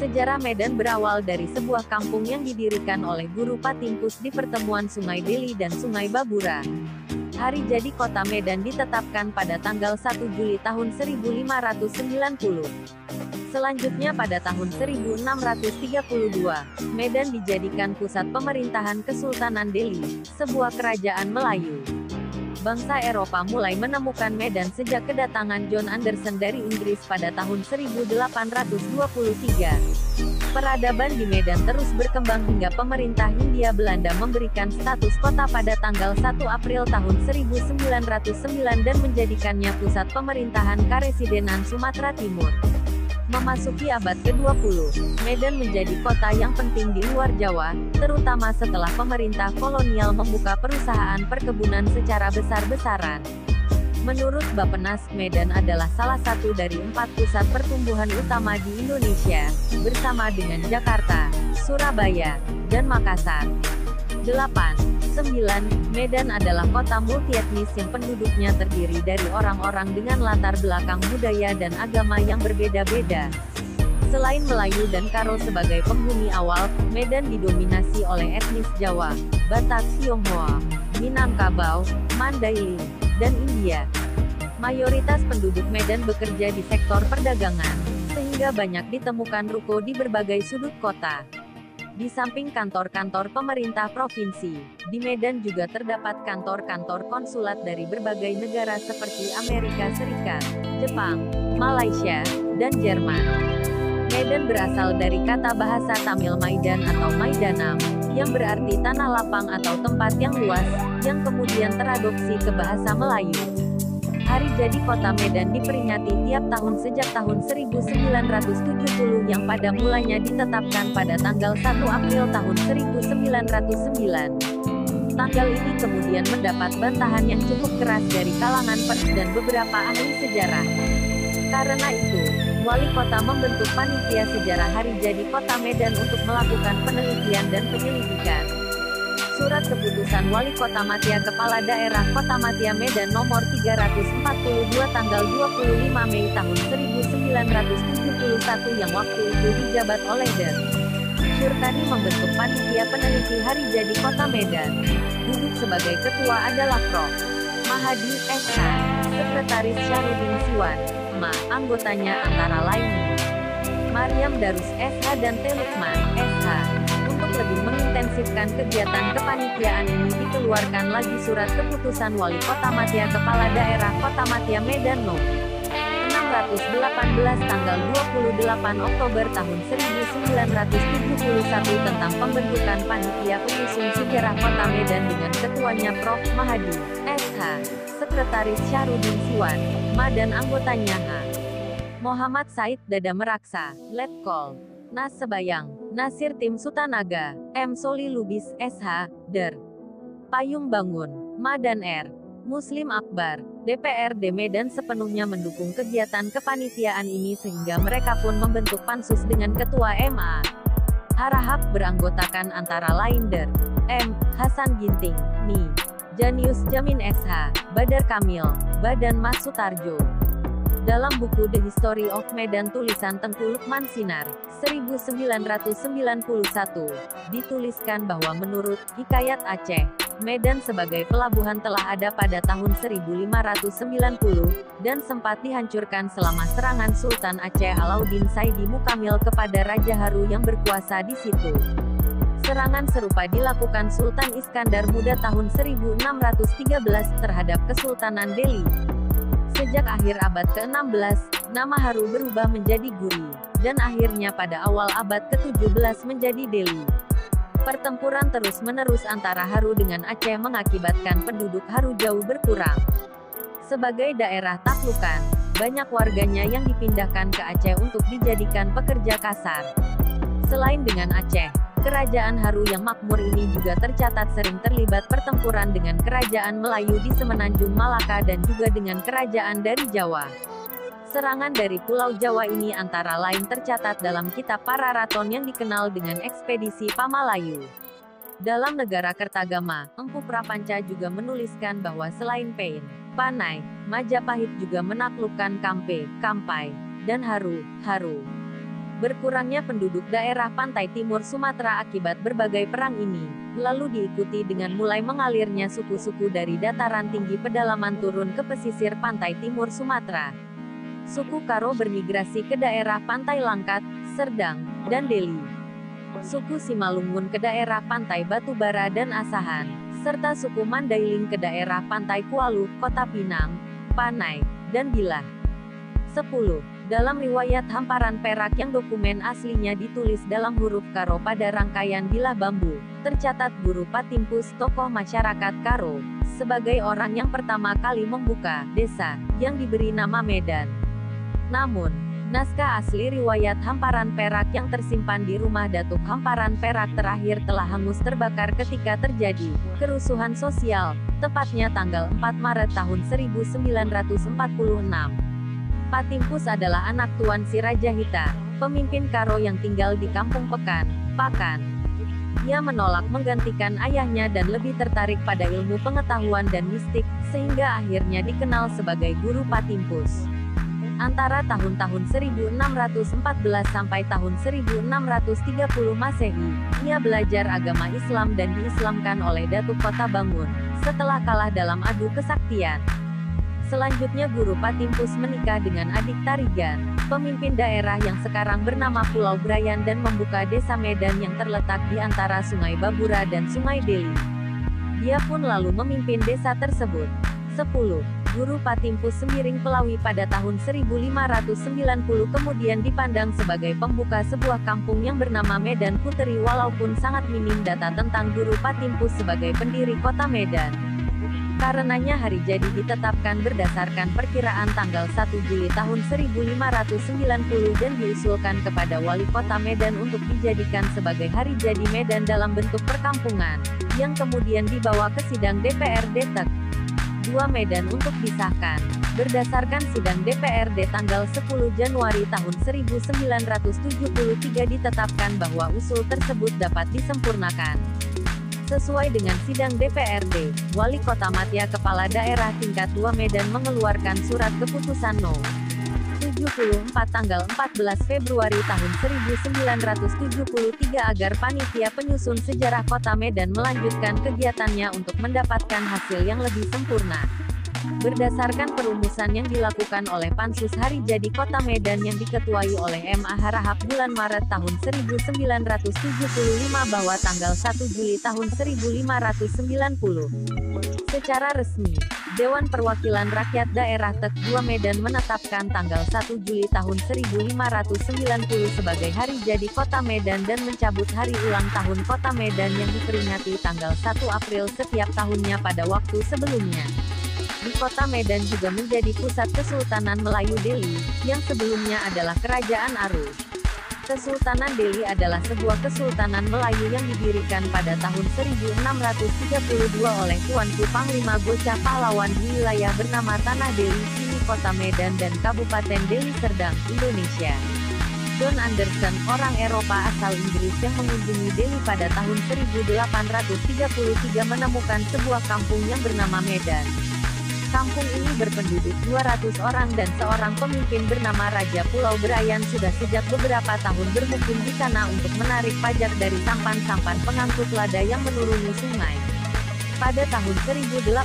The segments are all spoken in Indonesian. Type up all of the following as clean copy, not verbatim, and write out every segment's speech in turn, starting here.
Sejarah Medan berawal dari sebuah kampung yang didirikan oleh guru Patimpus di pertemuan Sungai Deli dan Sungai Babura. Hari jadi kota Medan ditetapkan pada tanggal 1 Juli tahun 1590. Selanjutnya pada tahun 1632, Medan dijadikan pusat pemerintahan Kesultanan Delhi, sebuah kerajaan Melayu. Bangsa Eropa mulai menemukan Medan sejak kedatangan John Anderson dari Inggris pada tahun 1823. Peradaban di Medan terus berkembang hingga pemerintah Hindia Belanda memberikan status kota pada tanggal 1 April tahun 1909 dan menjadikannya pusat pemerintahan Karesidenan Sumatera Timur. Memasuki abad ke-20, Medan menjadi kota yang penting di luar Jawa, terutama setelah pemerintah kolonial membuka perusahaan perkebunan secara besar-besaran. Menurut Bappenas, Medan adalah salah satu dari 4 pusat pertumbuhan utama di Indonesia, bersama dengan Jakarta, Surabaya, dan Makassar. 8. 9. Medan adalah kota multietnis yang penduduknya terdiri dari orang-orang dengan latar belakang budaya dan agama yang berbeda-beda. Selain Melayu dan Karo sebagai penghuni awal, Medan didominasi oleh etnis Jawa, Batak, Tionghoa, Minangkabau, Mandailing, dan India. Mayoritas penduduk Medan bekerja di sektor perdagangan, sehingga banyak ditemukan ruko di berbagai sudut kota. Di samping kantor-kantor pemerintah provinsi, di Medan juga terdapat kantor-kantor konsulat dari berbagai negara seperti Amerika Serikat, Jepang, Malaysia, dan Jerman. Medan berasal dari kata bahasa Tamil Maidan atau Maidanam, yang berarti tanah lapang atau tempat yang luas, yang kemudian teradopsi ke bahasa Melayu. Hari jadi kota Medan diperingati tiap tahun sejak tahun 1970 yang pada mulanya ditetapkan pada tanggal 1 April tahun 1909. Tanggal ini kemudian mendapat bantahan yang cukup keras dari kalangan pers dan beberapa ahli sejarah. Karena itu, wali kota membentuk panitia sejarah hari jadi kota Medan untuk melakukan penelitian dan penyelidikan. Surat Keputusan Wali Kota Matia Kepala Daerah Kota Matia Medan nomor 342 tanggal 25 Mei tahun 1971 yang waktu itu dijabat oleh Den. Syurkani membentuk panitia peneliti hari jadi Kota Medan. Duduk sebagai ketua adalah Prof. Mahadi, SH, Sekretaris Syarudin Siwan, Ma, anggotanya antara lain Maryam Darus, SH dan Telukman, SH. Untuk lebih mengintensifkan kegiatan kepanitiaan ini dikeluarkan lagi Surat Keputusan Wali Kota Matia Kepala Daerah Kota Matia Medan No. 618 tanggal 28 Oktober tahun 1971 tentang pembentukan panitia penyusun sejarah Kota Medan dengan ketuanya Prof. Mahadi, SH, Sekretaris Syarudin Siwan, Ma dan anggotanya H. Muhammad Said Dada Meraksa, Letkol, Nas Sebayang, Nasir Tim Sutanaga, M. Soli Lubis, SH, Der. Payung Bangun, Ma dan R. Muslim Akbar, DPRD Medan sepenuhnya mendukung kegiatan kepanitiaan ini sehingga mereka pun membentuk pansus dengan Ketua MA. Harahap beranggotakan antara lain Der. M. Hasan Ginting, Ni. Janius Jamin SH, Badar Kamil, Badan Mas Sutarjo. Dalam buku The History of Medan tulisan Tengku Lukman Sinar, 1991, dituliskan bahwa menurut Hikayat Aceh, Medan sebagai pelabuhan telah ada pada tahun 1590, dan sempat dihancurkan selama serangan Sultan Aceh Alauddin Saidi Mukamil kepada Raja Haru yang berkuasa di situ. Serangan serupa dilakukan Sultan Iskandar Muda tahun 1613 terhadap Kesultanan Delhi. Sejak akhir abad ke-16, nama Haru berubah menjadi Guri, dan akhirnya pada awal abad ke-17 menjadi Delhi. Pertempuran terus-menerus antara Haru dengan Aceh mengakibatkan penduduk Haru jauh berkurang. Sebagai daerah taklukan, banyak warganya yang dipindahkan ke Aceh untuk dijadikan pekerja kasar. Selain dengan Aceh, kerajaan Haru yang makmur ini juga tercatat sering terlibat pertempuran dengan kerajaan Melayu di Semenanjung Malaka dan juga dengan kerajaan dari Jawa. Serangan dari Pulau Jawa ini antara lain tercatat dalam kitab Pararaton yang dikenal dengan Ekspedisi Pamalayu. Dalam Negara Kertagama, Empu Prapanca juga menuliskan bahwa selain Pain, Panai, Majapahit juga menaklukkan Kampe, Kampai, dan Haru. Berkurangnya penduduk daerah pantai timur Sumatera akibat berbagai perang ini, lalu diikuti dengan mulai mengalirnya suku-suku dari dataran tinggi pedalaman turun ke pesisir pantai timur Sumatera. Suku Karo bermigrasi ke daerah pantai Langkat, Serdang, dan Deli. Suku Simalungun ke daerah pantai Batubara dan Asahan, serta suku Mandailing ke daerah pantai Kualu, Kota Pinang, Panai, dan Bilah. 10. Dalam riwayat hamparan perak yang dokumen aslinya ditulis dalam huruf Karo pada rangkaian bilah bambu, tercatat Guru Patimpus, tokoh masyarakat Karo, sebagai orang yang pertama kali membuka desa yang diberi nama Medan. Namun, naskah asli riwayat hamparan perak yang tersimpan di rumah Datuk Hamparan Perak terakhir telah hangus terbakar ketika terjadi kerusuhan sosial, tepatnya tanggal 4 Maret tahun 1946. Patimpus adalah anak Tuan Si Rajahita, pemimpin Karo yang tinggal di Kampung Pekan, Pakan. Ia menolak menggantikan ayahnya dan lebih tertarik pada ilmu pengetahuan dan mistik, sehingga akhirnya dikenal sebagai Guru Patimpus. Antara tahun-tahun 1614 sampai tahun 1630 Masehi, ia belajar agama Islam dan diislamkan oleh Datuk Kota Bangun, setelah kalah dalam adu kesaktian. Selanjutnya Guru Patimpus menikah dengan adik Tarigan, pemimpin daerah yang sekarang bernama Pulau Brayan dan membuka desa Medan yang terletak di antara Sungai Babura dan Sungai Deli. Dia pun lalu memimpin desa tersebut. 10. Guru Patimpus Sembiring Pelawi pada tahun 1590 kemudian dipandang sebagai pembuka sebuah kampung yang bernama Medan Puteri walaupun sangat minim data tentang Guru Patimpus sebagai pendiri kota Medan. Karenanya hari jadi ditetapkan berdasarkan perkiraan tanggal 1 Juli tahun 1590 dan diusulkan kepada Wali Kota Medan untuk dijadikan sebagai hari jadi Medan dalam bentuk perkampungan, yang kemudian dibawa ke sidang DPRD TEK 2 Medan untuk disahkan. Berdasarkan sidang DPRD tanggal 10 Januari tahun 1973 ditetapkan bahwa usul tersebut dapat disempurnakan. Sesuai dengan sidang DPRD, Wali Kota Matia Kepala Daerah Tingkat 2 Medan mengeluarkan surat keputusan No. 74 tanggal 14 Februari tahun 1973 agar panitia penyusun sejarah Kota Medan melanjutkan kegiatannya untuk mendapatkan hasil yang lebih sempurna. Berdasarkan perumusan yang dilakukan oleh Pansus Hari Jadi Kota Medan yang diketuai oleh M.A. Harahap bulan Maret tahun 1975 bahwa tanggal 1 Juli tahun 1590. Secara resmi, Dewan Perwakilan Rakyat Daerah TEK 2 Medan menetapkan tanggal 1 Juli tahun 1590 sebagai Hari Jadi Kota Medan dan mencabut Hari Ulang Tahun Kota Medan yang diperingati tanggal 1 April setiap tahunnya pada waktu sebelumnya. Di Kota Medan juga menjadi pusat Kesultanan Melayu Deli, yang sebelumnya adalah Kerajaan Aru. Kesultanan Deli adalah sebuah kesultanan Melayu yang didirikan pada tahun 1632 oleh Tuanku Panglima Bocah Pahlawan di wilayah bernama Tanah Deli, kini Kota Medan dan Kabupaten Deli Serdang, Indonesia. John Anderson, orang Eropa asal Inggris yang mengunjungi Deli pada tahun 1833 menemukan sebuah kampung yang bernama Medan. Kampung ini berpenduduk 200 orang dan seorang pemimpin bernama Raja Pulau Brayan sudah sejak beberapa tahun bermukim di sana untuk menarik pajak dari sampan-sampan pengangkut lada yang menuruni sungai. Pada tahun 1886,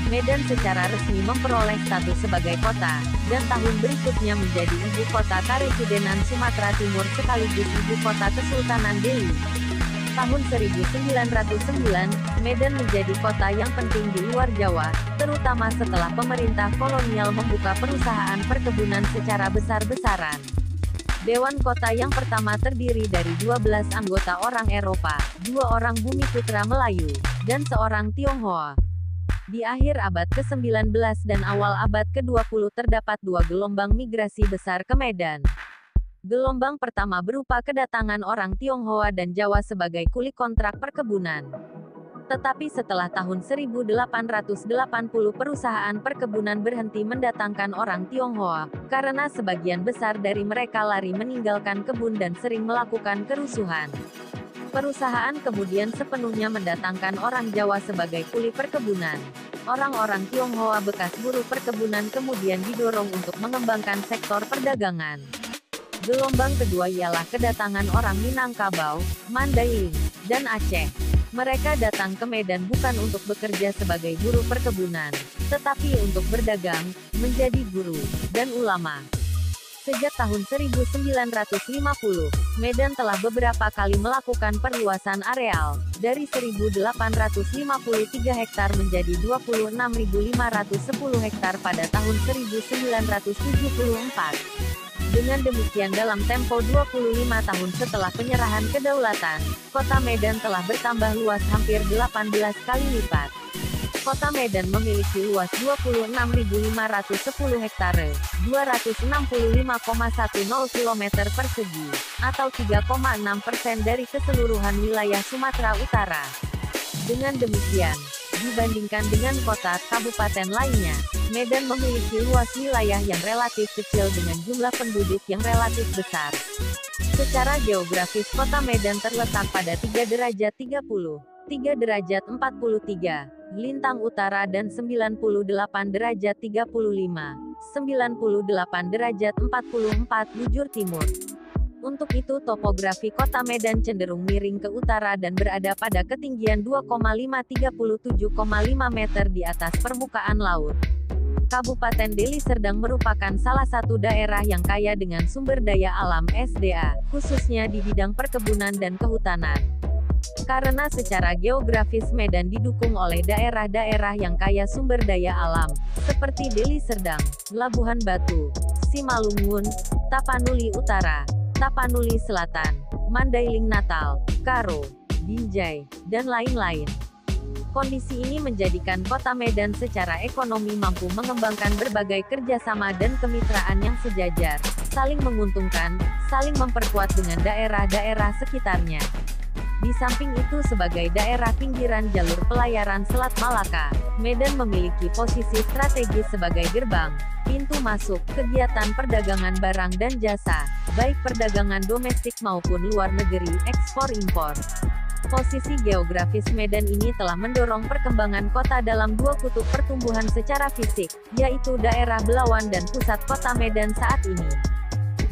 Medan secara resmi memperoleh status sebagai kota, dan tahun berikutnya menjadi ibu kota Karesidenan Sumatera Timur sekaligus ibu kota Kesultanan Deli. Tahun 1909, Medan menjadi kota yang penting di luar Jawa, terutama setelah pemerintah kolonial membuka perusahaan perkebunan secara besar-besaran. Dewan Kota yang pertama terdiri dari 12 anggota orang Eropa, 2 orang Bumiputra Melayu, dan seorang Tionghoa. Di akhir abad ke-19 dan awal abad ke-20 terdapat 2 gelombang migrasi besar ke Medan. Gelombang pertama berupa kedatangan orang Tionghoa dan Jawa sebagai kuli kontrak perkebunan. Tetapi setelah tahun 1880 perusahaan perkebunan berhenti mendatangkan orang Tionghoa, karena sebagian besar dari mereka lari meninggalkan kebun dan sering melakukan kerusuhan. Perusahaan kemudian sepenuhnya mendatangkan orang Jawa sebagai kuli perkebunan. Orang-orang Tionghoa bekas buruh perkebunan kemudian didorong untuk mengembangkan sektor perdagangan. Gelombang kedua ialah kedatangan orang Minangkabau, Mandailing, dan Aceh. Mereka datang ke Medan bukan untuk bekerja sebagai buruh perkebunan, tetapi untuk berdagang, menjadi guru, dan ulama. Sejak tahun 1950, Medan telah beberapa kali melakukan perluasan areal, dari 1.853 hektar menjadi 26.510 hektar pada tahun 1974. Dengan demikian dalam tempo 25 tahun setelah penyerahan kedaulatan, kota Medan telah bertambah luas hampir 18 kali lipat. Kota Medan memiliki luas 26.510 hektare, 265,10 km persegi, atau 3,6% dari keseluruhan wilayah Sumatera Utara. Dengan demikian, dibandingkan dengan kota kabupaten lainnya, Medan memiliki luas wilayah yang relatif kecil dengan jumlah penduduk yang relatif besar. Secara geografis kota Medan terletak pada 3 derajat 30, 3 derajat 43, lintang utara dan 98 derajat 35, 98 derajat 44 bujur timur. Untuk itu topografi kota Medan cenderung miring ke utara dan berada pada ketinggian 2,537,5 meter di atas permukaan laut. Kabupaten Deli Serdang merupakan salah satu daerah yang kaya dengan sumber daya alam SDA, khususnya di bidang perkebunan dan kehutanan. Karena secara geografis Medan didukung oleh daerah-daerah yang kaya sumber daya alam, seperti Deli Serdang, Labuhan Batu, Simalungun, Tapanuli Utara, Tapanuli Selatan, Mandailing Natal, Karo, Binjai, dan lain-lain. Kondisi ini menjadikan kota Medan secara ekonomi mampu mengembangkan berbagai kerjasama dan kemitraan yang sejajar, saling menguntungkan, saling memperkuat dengan daerah-daerah sekitarnya. Di samping itu sebagai daerah pinggiran jalur pelayaran Selat Malaka, Medan memiliki posisi strategis sebagai gerbang, pintu masuk, kegiatan perdagangan barang dan jasa, baik perdagangan domestik maupun luar negeri, ekspor-impor. Posisi geografis Medan ini telah mendorong perkembangan kota dalam dua kutub pertumbuhan secara fisik, yaitu daerah Belawan dan pusat kota Medan saat ini.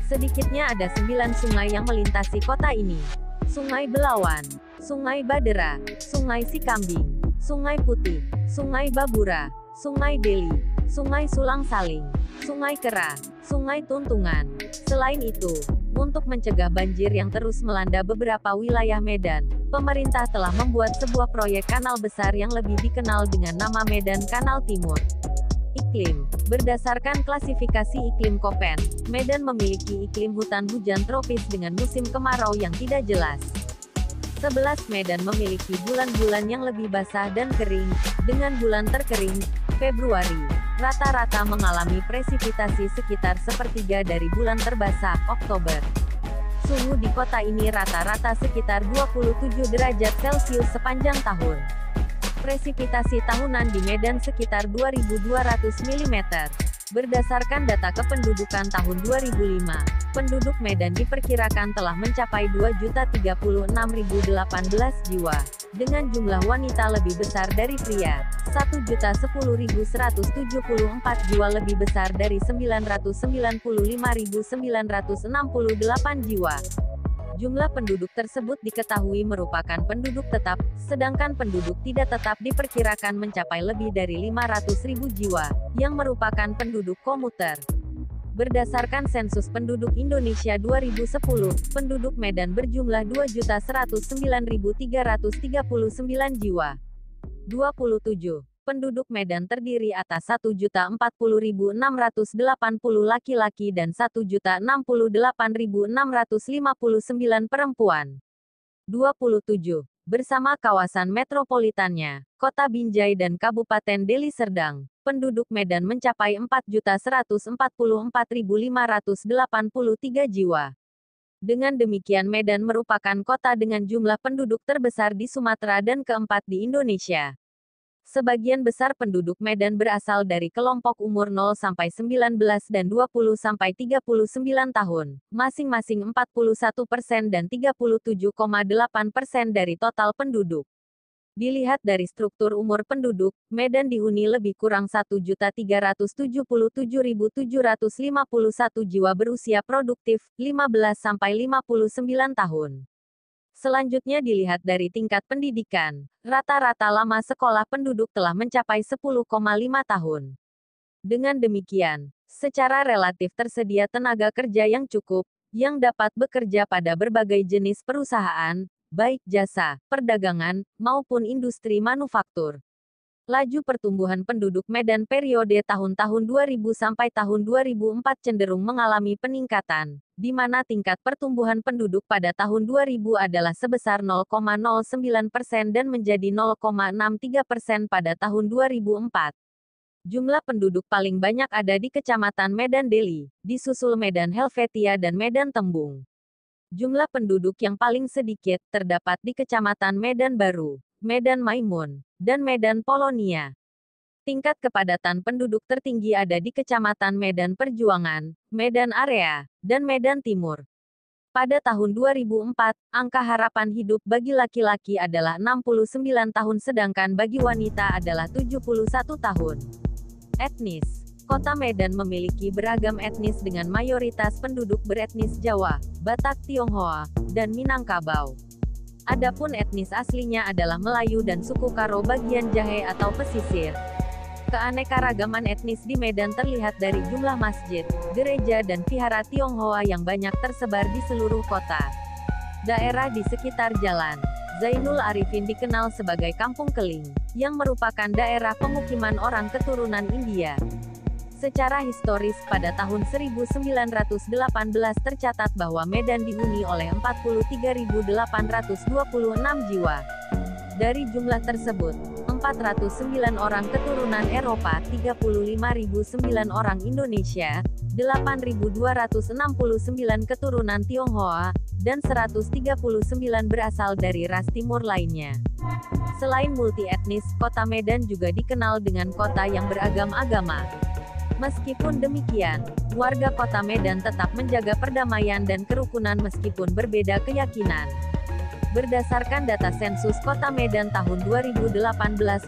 Sedikitnya ada 9 sungai yang melintasi kota ini. Sungai Belawan, Sungai Badera, Sungai Sikambing, Sungai Putih, Sungai Babura, Sungai Deli, Sungai Sulang Saling, Sungai Kera, Sungai Tuntungan. Selain itu, untuk mencegah banjir yang terus melanda beberapa wilayah Medan, pemerintah telah membuat sebuah proyek kanal besar yang lebih dikenal dengan nama Medan Kanal Timur. Iklim. Berdasarkan klasifikasi iklim Köppen, Medan memiliki iklim hutan hujan tropis dengan musim kemarau yang tidak jelas. 11 Medan memiliki bulan-bulan yang lebih basah dan kering, dengan bulan terkering, Februari, rata-rata mengalami presipitasi sekitar sepertiga dari bulan terbasah, Oktober. Suhu di kota ini rata-rata sekitar 27 derajat Celcius sepanjang tahun. Presipitasi tahunan di Medan sekitar 2.200 mm. Berdasarkan data kependudukan tahun 2005, penduduk Medan diperkirakan telah mencapai 2.036.018 jiwa, dengan jumlah wanita lebih besar dari pria, 1.010.174 jiwa lebih besar dari 995.968 jiwa. Jumlah penduduk tersebut diketahui merupakan penduduk tetap, sedangkan penduduk tidak tetap diperkirakan mencapai lebih dari 500.000 jiwa, yang merupakan penduduk komuter. Berdasarkan sensus penduduk Indonesia 2010, penduduk Medan berjumlah 2.109.339 jiwa. 27. Penduduk Medan terdiri atas 1.040.680 laki-laki dan 1.068.659 perempuan. 27. Bersama kawasan metropolitannya, Kota Binjai dan Kabupaten Deli Serdang, penduduk Medan mencapai 4.144.583 jiwa. Dengan demikian Medan merupakan kota dengan jumlah penduduk terbesar di Sumatera dan keempat di Indonesia. Sebagian besar penduduk Medan berasal dari kelompok umur 0-19 dan 20-39 tahun, masing-masing 41% dan 37,8% dari total penduduk. Dilihat dari struktur umur penduduk, Medan dihuni lebih kurang 1.377.751 jiwa berusia produktif, 15-59 tahun. Selanjutnya dilihat dari tingkat pendidikan. Rata-rata lama sekolah penduduk telah mencapai 10,5 tahun. Dengan demikian, secara relatif tersedia tenaga kerja yang cukup, yang dapat bekerja pada berbagai jenis perusahaan, baik jasa, perdagangan, maupun industri manufaktur. Laju pertumbuhan penduduk Medan periode tahun-tahun 2000 sampai tahun 2004 cenderung mengalami peningkatan, di mana tingkat pertumbuhan penduduk pada tahun 2000 adalah sebesar 0,09% dan menjadi 0,63% pada tahun 2004. Jumlah penduduk paling banyak ada di Kecamatan Medan Deli, disusul Medan Helvetia dan Medan Tembung. Jumlah penduduk yang paling sedikit terdapat di Kecamatan Medan Baru, Medan Maimun, dan Medan Polonia. Tingkat kepadatan penduduk tertinggi ada di Kecamatan Medan Perjuangan, Medan Area, dan Medan Timur. Pada tahun 2004, angka harapan hidup bagi laki-laki adalah 69 tahun sedangkan bagi wanita adalah 71 tahun. Etnis. Kota Medan memiliki beragam etnis dengan mayoritas penduduk beretnis Jawa, Batak Tionghoa, dan Minangkabau. Adapun etnis aslinya adalah Melayu dan suku Karo bagian Jahe atau pesisir. Keanekaragaman etnis di Medan terlihat dari jumlah masjid, gereja dan vihara Tionghoa yang banyak tersebar di seluruh kota. Daerah di sekitar Jalan Zainul Arifin dikenal sebagai Kampung Keling, yang merupakan daerah pemukiman orang keturunan India. Secara historis, pada tahun 1918 tercatat bahwa Medan dihuni oleh 43.826 jiwa. Dari jumlah tersebut, 409 orang keturunan Eropa, 35.009 orang Indonesia, 8.269 keturunan Tionghoa, dan 139 berasal dari ras Timur lainnya. Selain multi-etnis, kota Medan juga dikenal dengan kota yang beragam agama. Meskipun demikian, warga kota Medan tetap menjaga perdamaian dan kerukunan meskipun berbeda keyakinan. Berdasarkan data sensus kota Medan tahun 2018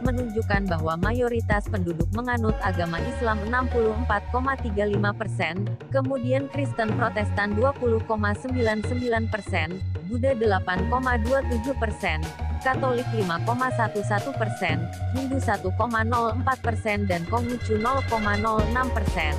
menunjukkan bahwa mayoritas penduduk menganut agama Islam 64,35%, kemudian Kristen Protestan 20,99%, Buddha 8,27%, Katolik 5,11%, Hindu 1,04% dan Konghucu 0,06%.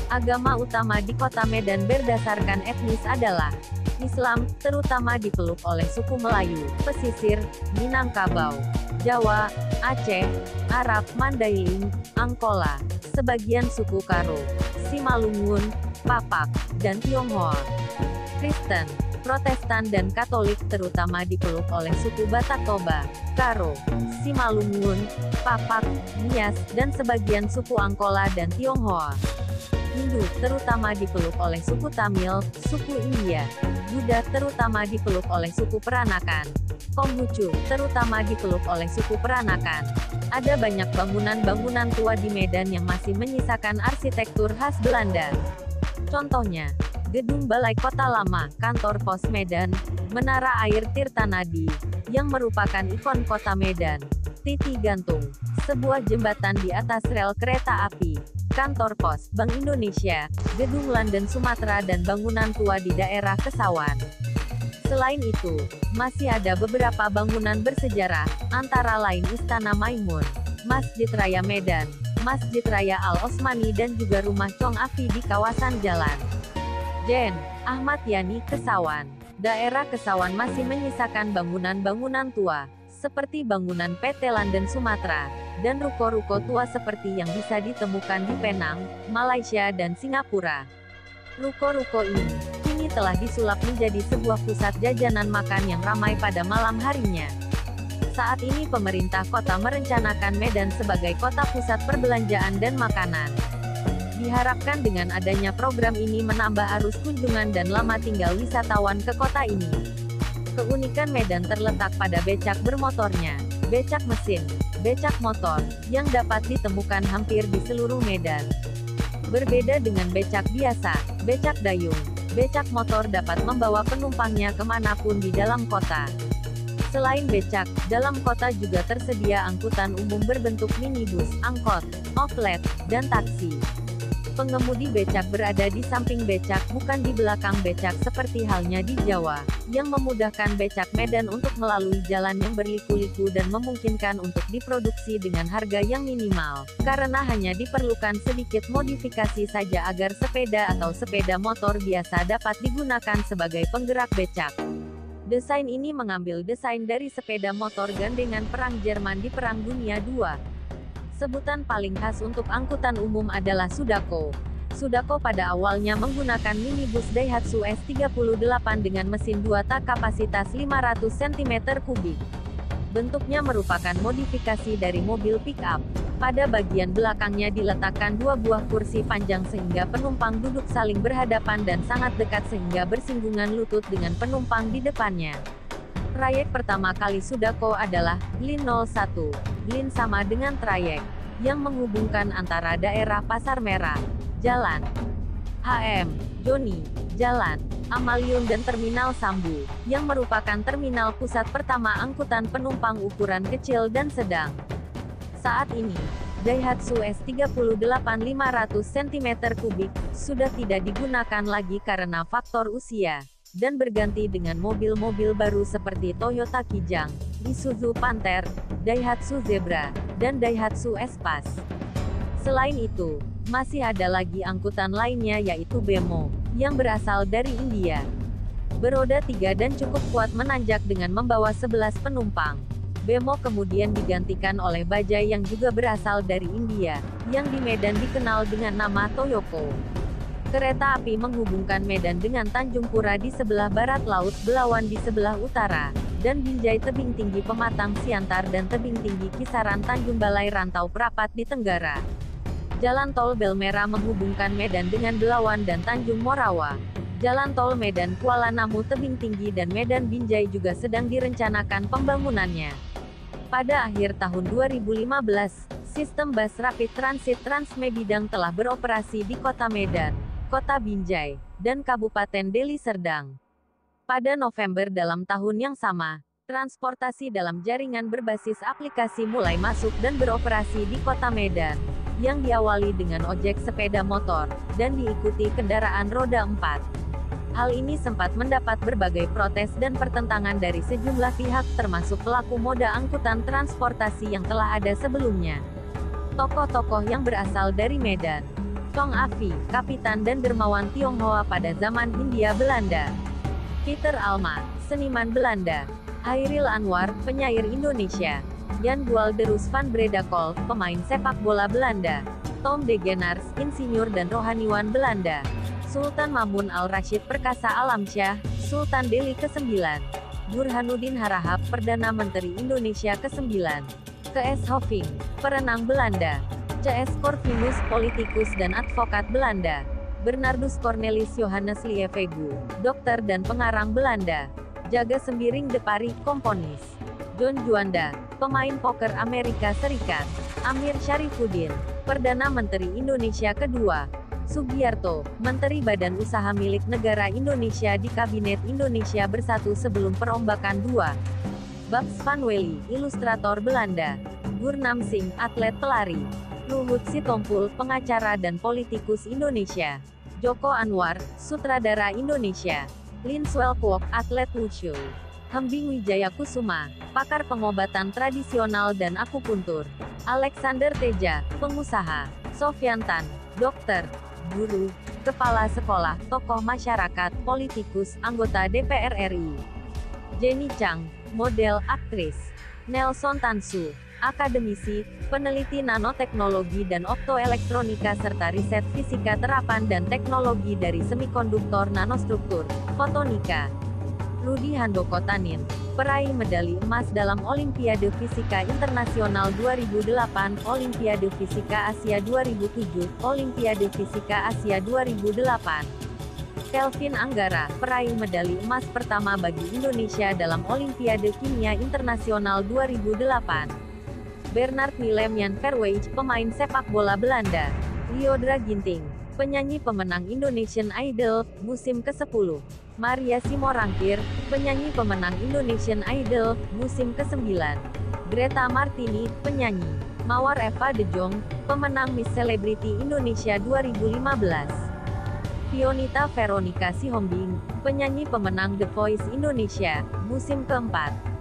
Agama utama di kota Medan berdasarkan etnis adalah Islam, terutama dipeluk oleh suku Melayu, pesisir, Minangkabau, Jawa, Aceh, Arab Mandailing, Angkola, sebagian suku Karo, Simalungun, Papak, dan Tionghoa. Kristen, Protestan dan Katolik terutama dipeluk oleh suku Batak Toba, Karo, Simalungun, Papak, Nias, dan sebagian suku Angkola dan Tionghoa. Hindu terutama dipeluk oleh suku Tamil, suku India. Buddha terutama dipeluk oleh suku Peranakan. Konghucu terutama dipeluk oleh suku Peranakan. Ada banyak bangunan-bangunan tua di Medan yang masih menyisakan arsitektur khas Belanda. Contohnya, Gedung Balai Kota Lama, Kantor Pos Medan, Menara Air Tirtanadi, yang merupakan ikon kota Medan, Titi Gantung, sebuah jembatan di atas rel kereta api, Kantor Pos, Bank Indonesia, Gedung London Sumatera dan bangunan tua di daerah Kesawan. Selain itu, masih ada beberapa bangunan bersejarah, antara lain Istana Maimun, Masjid Raya Medan, Masjid Raya Al-Osmani dan juga Rumah Chong Afi di kawasan Jalan Jen. Ahmad Yani, Kesawan. Daerah Kesawan masih menyisakan bangunan-bangunan tua, seperti bangunan PT London Sumatera, dan ruko-ruko tua seperti yang bisa ditemukan di Penang, Malaysia dan Singapura. Ruko-ruko ini kini telah disulap menjadi sebuah pusat jajanan makan yang ramai pada malam harinya. Saat ini pemerintah kota merencanakan Medan sebagai kota pusat perbelanjaan dan makanan. Diharapkan dengan adanya program ini menambah arus kunjungan dan lama tinggal wisatawan ke kota ini. Keunikan Medan terletak pada becak bermotornya, becak mesin, becak motor, yang dapat ditemukan hampir di seluruh Medan. Berbeda dengan becak biasa, becak dayung, becak motor dapat membawa penumpangnya kemanapun di dalam kota. Selain becak, dalam kota juga tersedia angkutan umum berbentuk minibus, angkot, oplet, dan taksi. Pengemudi becak berada di samping becak bukan di belakang becak seperti halnya di Jawa, yang memudahkan becak Medan untuk melalui jalan yang berliku-liku dan memungkinkan untuk diproduksi dengan harga yang minimal, karena hanya diperlukan sedikit modifikasi saja agar sepeda atau sepeda motor biasa dapat digunakan sebagai penggerak becak. Desain ini mengambil desain dari sepeda motor gandengan perang Jerman di Perang Dunia II. Sebutan paling khas untuk angkutan umum adalah Sudako. Sudako pada awalnya menggunakan minibus Daihatsu S38 dengan mesin 2 tak kapasitas 500 cm3. Bentuknya merupakan modifikasi dari mobil pick-up. Pada bagian belakangnya diletakkan 2 buah kursi panjang sehingga penumpang duduk saling berhadapan dan sangat dekat sehingga bersinggungan lutut dengan penumpang di depannya. Trayek pertama kali Sudako adalah Lin 01. Lin sama dengan trayek yang menghubungkan antara daerah Pasar Merah, Jalan HM Joni, Jalan Amaliun dan Terminal Sambu, yang merupakan terminal pusat pertama angkutan penumpang ukuran kecil dan sedang. Saat ini, Daihatsu S38 500 cm3 sudah tidak digunakan lagi karena faktor usia, dan berganti dengan mobil-mobil baru seperti Toyota Kijang, Isuzu Panther, Daihatsu Zebra, dan Daihatsu Espace. Selain itu, masih ada lagi angkutan lainnya yaitu Bemo, yang berasal dari India. Beroda 3 dan cukup kuat menanjak dengan membawa 11 penumpang. Bemo kemudian digantikan oleh bajai yang juga berasal dari India, yang di Medan dikenal dengan nama Toyoko. Kereta api menghubungkan Medan dengan Tanjung Pura di sebelah barat laut, Belawan di sebelah utara, dan Binjai tebing tinggi Pematang Siantar dan tebing tinggi kisaran Tanjung Balai Rantau Prapat di Tenggara. Jalan tol Belmera menghubungkan Medan dengan Belawan dan Tanjung Morawa. Jalan tol Medan Kuala Namu tebing tinggi dan Medan Binjai juga sedang direncanakan pembangunannya. Pada akhir tahun 2015, sistem bus rapid transit Transmebidang telah beroperasi di Kota Medan, Kota Binjai, dan Kabupaten Deli Serdang. Pada November dalam tahun yang sama, transportasi dalam jaringan berbasis aplikasi mulai masuk dan beroperasi di Kota Medan, yang diawali dengan ojek sepeda motor, dan diikuti kendaraan roda 4. Hal ini sempat mendapat berbagai protes dan pertentangan dari sejumlah pihak termasuk pelaku moda angkutan transportasi yang telah ada sebelumnya. Tokoh-tokoh yang berasal dari Medan, Chong Afi, Kapitan dan Dermawan Tionghoa pada zaman Hindia Belanda. Peter Alma, seniman Belanda. Hairil Anwar, penyair Indonesia. Jan Gualderus van Breda Kolk, pemain sepak bola Belanda. Tom de Genars, insinyur dan rohaniwan Belanda. Sultan Mamun Al-Rashid Perkasa Alamsyah, Sultan Delhi ke-9. Burhanuddin Harahap, Perdana Menteri Indonesia ke-9. K.S. Hoving, perenang Belanda. C.S. Corvinus, politikus dan advokat Belanda. Bernardus Cornelis Johannes Lievegu, dokter dan pengarang Belanda. Jaga Sembiring de Paris, komponis. John Juanda, pemain poker Amerika Serikat. Amir Syarifuddin, Perdana Menteri Indonesia kedua. Sugiarto, Menteri Badan Usaha Milik Negara Indonesia di Kabinet Indonesia Bersatu sebelum perombakan 2. Babs van Wely, ilustrator Belanda. Gurnam Singh, atlet pelari. Luhut Sitompul, pengacara dan politikus Indonesia. Joko Anwar, sutradara Indonesia. Lin Swelkwok, atlet wushu. Hembing Wijaya Kusuma, pakar pengobatan tradisional dan akupuntur. Alexander Teja, pengusaha. Sofyan Tan, dokter, guru, kepala sekolah, tokoh masyarakat, politikus, anggota DPR RI. Jenny Chang, model, aktris. Nelson Tansu, akademisi, peneliti nanoteknologi dan optoelektronika serta riset fisika terapan dan teknologi dari semikonduktor nanostruktur, fotonika. Rudi Handoko Tanin, peraih medali emas dalam Olimpiade Fisika Internasional 2008, Olimpiade Fisika Asia 2007, Olimpiade Fisika Asia 2008. Kelvin Anggara, peraih medali emas pertama bagi Indonesia dalam Olimpiade Kimia Internasional 2008. Bernard Willem Jan Verweyj, pemain sepak bola Belanda. Liodra Ginting, penyanyi pemenang Indonesian Idol, musim ke-10. Maria Simorangkir, penyanyi pemenang Indonesian Idol, musim ke-9. Greta Martini, penyanyi. Mawar Eva De Jong, pemenang Miss Celebrity Indonesia 2015. Fionita Veronica Sihombing, penyanyi pemenang The Voice Indonesia, musim keempat.